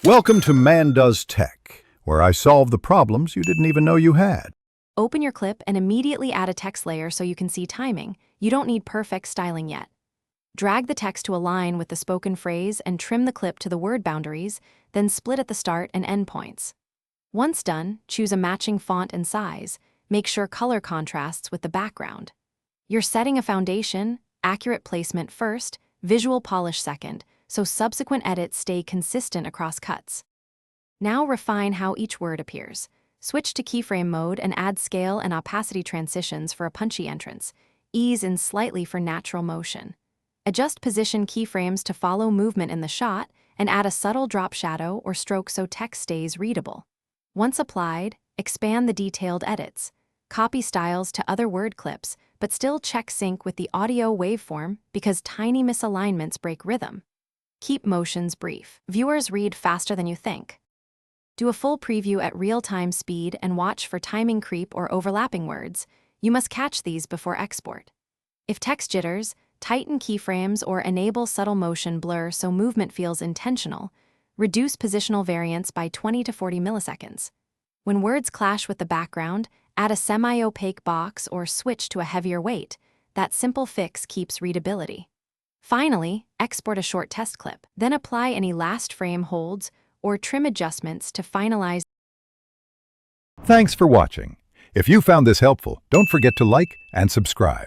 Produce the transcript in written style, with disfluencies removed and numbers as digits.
Welcome to Man Does Tech, where I solve the problems you didn't even know you had. Open your clip and immediately add a text layer so you can see timing. You don't need perfect styling yet. Drag the text to align with the spoken phrase and trim the clip to the word boundaries, then split at the start and end points. Once done, choose a matching font and size. Make sure color contrasts with the background. You're setting a foundation, accurate placement first, visual polish second, so subsequent edits stay consistent across cuts. Now refine how each word appears. Switch to keyframe mode and add scale and opacity transitions for a punchy entrance. Ease in slightly for natural motion. Adjust position keyframes to follow movement in the shot and add a subtle drop shadow or stroke so text stays readable. Once applied, expand the detailed edits. Copy styles to other word clips, but still check sync with the audio waveform because tiny misalignments break rhythm. Keep motions brief. Viewers read faster than you think. Do a full preview at real-time speed and watch for timing creep or overlapping words. You must catch these before export. If text jitters, tighten keyframes or enable subtle motion blur so movement feels intentional. Reduce positional variance by 20 to 40 milliseconds. When words clash with the background, add a semi-opaque box or switch to a heavier weight. That simple fix keeps readability. Finally, export a short test clip. Then apply any last frame holds or trim adjustments to finalize. Thanks for watching. If you found this helpful, don't forget to like and subscribe.